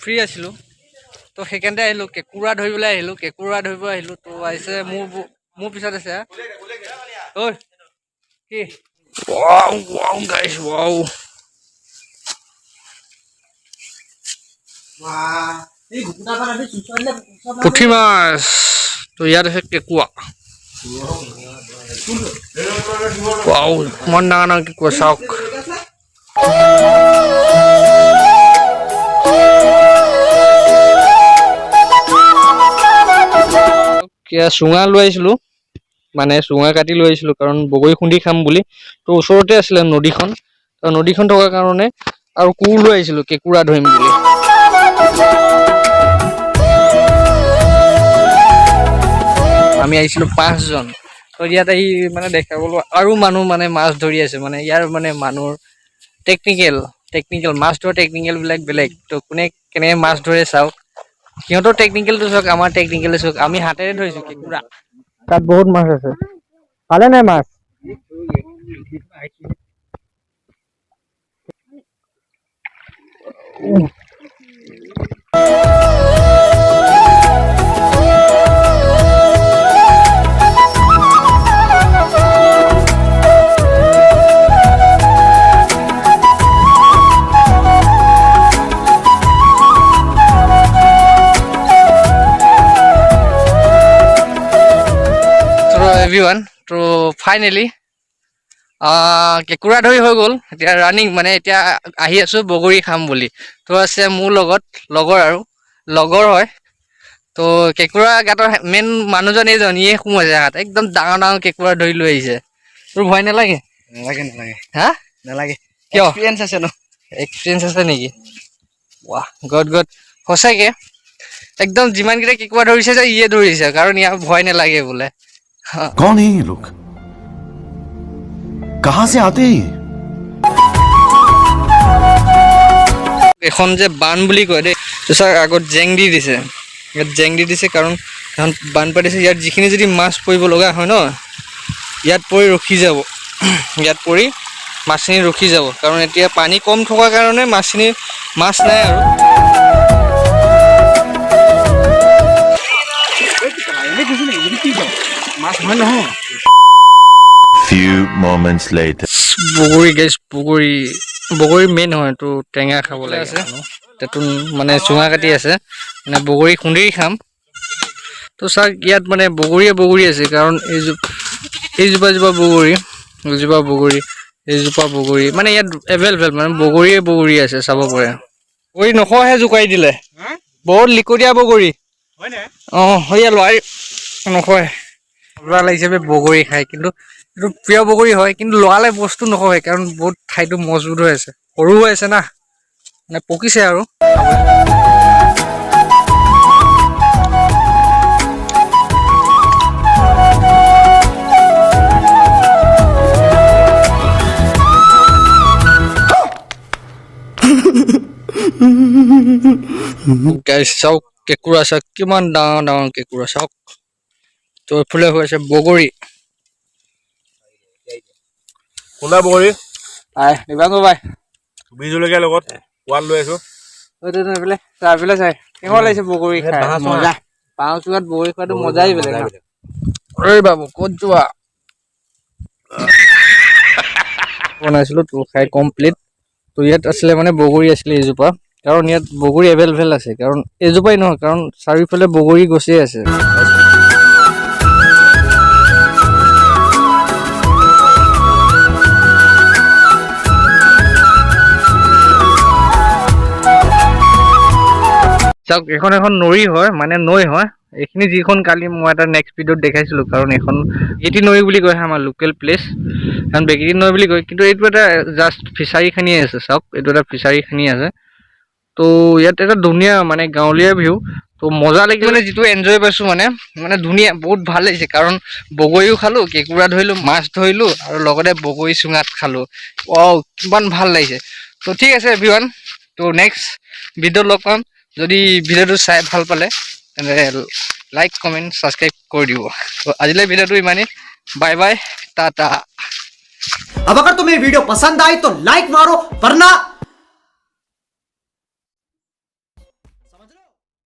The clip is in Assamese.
ফ্ৰী আছিলোঁ তো সেইকাৰণে আহিলোঁ কেঁকুৰা ধৰিবলৈ আহিলোঁ তো আহিছে মোৰ পিছত আছে ঐ কি ৱাও গাইছ ৱাও পুঠি মাছ তো ইয়াত আছে কেঁকুৰা ৱাও ইমান ডাঙৰ কেঁকুৰা চাওক চুঙা লৈ আহিছিলোঁ মানে চুঙা কাটি লৈ আহিছিলোঁ কাৰণ বগৰী খুন্দি খাম বুলি তো ওচৰতে আছিলে নদীখন তো নদীখন থকাৰ কাৰণে আৰু কোৰ লৈ আহিছিলোঁ কেঁকুৰা ধৰিম বুলি আমি আহিছিলোঁ 5 জন তো ইয়াত আহি মানে দেখাবলৈ আৰু মানুহ মানে মাছ ধৰি আছে মানে ইয়াৰ মানে মানুহৰ টেকনিকেল মাছ ধৰা টেকনিকেলবিলাক বেলেগ তো কোনে কেনেকৈ মাছ ধৰে চাওক সিহঁতৰ টেকনিকেলটো চাওক আমাৰ টেকনিকেল চাওক আমি হাতেৰে ধৰিছোঁ কেঁকুৰা তাত বহুত মাছ আছে পালে নাই মাছ everyone তো ফাইনেলি কেঁকুৰা ধৰি হৈ গ'ল এতিয়া ৰানিং মানে এতিয়া আহি আছোঁ বগৰী খাম বুলি তো আছে মোৰ লগত লগৰ হয় তো কেঁকুৰা গাঁতৰ মেইন মানুহজন এইজন ইয়ে সোমাইছে হাত একদম ডাঙৰ কেঁকুৰা ধৰি লৈ আহিছে তোৰ ভয় নালাগে হা নালাগে কিয় এক্সপিৰিয়েঞ্চ আছে নেকি ৱাহ গড সঁচাকৈ একদম যিমানকেইটা কেঁকুৰা ধৰিছে যে ইয়ে ধৰিছে কাৰণ ইয়াৰ ভয় নালাগে বোলে कौन है ये लोग कहां से आते हैं এখন যে বান বুলি কয় দেই চাৰ আগত জেং দি দিছে ইয়াত জেং দি দিছে কাৰণ এখন বান পাতিছে ইয়াত যিখিনি যদি মাছ পৰিব লগা হয় ন ইয়াত পৰি ৰখি যাব ইয়াত পৰি মাছখিনি ৰখি যাব কাৰণ এতিয়া পানী কম থকাৰ কাৰণে মাছখিনি মাছ নাই আৰু few moments later বগৰী গেছ বগৰী মেইন হয় তো টেঙা খাবলৈ আছে তাতো মানে চুঙা কাটি আছে মানে বগৰী খুন্দি খাম তো চাওক ইয়াত মানে বগৰী আছে কাৰণ এইজোপা বগৰী মানে ইয়াত এভেইলেবল মানে বগৰী আছে চাব পাৰে বগৰী নখহে জোকাৰি দিলে বহুত লিকটীয়া বগৰী অঁ সেয়া লৰাই নখয় মজা লাগিছে বগৰী খাই কিন্তু এইটো প্ৰিয় বগৰী হয় কিন্তু লৰালে বস্তু নকয় কাৰণ বহুত ঠাইটো মজবুত হৈ আছে সৰু হৈ আছে না মানে পকিছে আৰু গাইছ চাওক কেঁকুৰা চাওক কিমান ডাঙৰ কেঁকুৰা চাওক তো এইফালে হৈ আছে বগৰী কোনটা বগৰী নিবাং বাই বীজ জলকীয়াৰ লগত সোৱাদ লৈ আছো এইফালে চাই কেনেকুৱা লাগিছে বগৰী খাই মজা পাওঁ চুঙাত বগৰী খোৱাটো মজাই বেলেগ ঐ বাবু ক'ত যোৱা বনাইছিলোঁ তো খাই কমপ্লিট তো ইয়াত আছিলে মানে বগৰী আছিলে এজোপা কাৰণ ইয়াত বগৰী এভেইলেবল আছে কাৰণ এজোপাই নহয় কাৰণ চাৰিওফালে বগৰী গছেই আছে চাওক এখন নৈ হয় মানে নৈ হয় এইখিনি যিখন কালি মই এটা নেক্সট ভিডিঅ'ত দেখাইছিলোঁ কাৰণ এখন বেকিটি নৈ বুলি কয় আমাৰ লোকেল প্লেচ কাৰণ বেকিটি নৈ বুলি কয় কিন্তু এইটো এটা জাষ্ট ফিচাৰী খানি আছে চাওক এইটো এটা ফিচাৰী খানি আছে তো ইয়াত এটা ধুনীয়া মানে গাঁৱলীয়া ভিউ তো মজা লাগিল মানে যিটো এনজয় পাইছোঁ মানে ধুনীয়া বহুত ভাল লাগিছে কাৰণ বগৰীও খালোঁ কেঁকুৰা ধৰিলোঁ মাছ ধৰিলোঁ আৰু লগতে বগৰী চুঙাত খালোঁ কিমান ভাল লাগিছে তো ঠিক আছে এভৰিৱান তো নেক্সট ভিডিঅ'ত লগ পাম যদি ভিডিঅ'টো চাই ভাল পালে তেন্তে লাইক কমেণ্ট ছাবস্ক্ৰাইব কৰি দিব তো আজিলৈ ভিডিঅ'টো ইমানেই বাই बाय टाटा। अब अगर तुम्हें वीडियो पसंद आई तो लाइक मारो वरना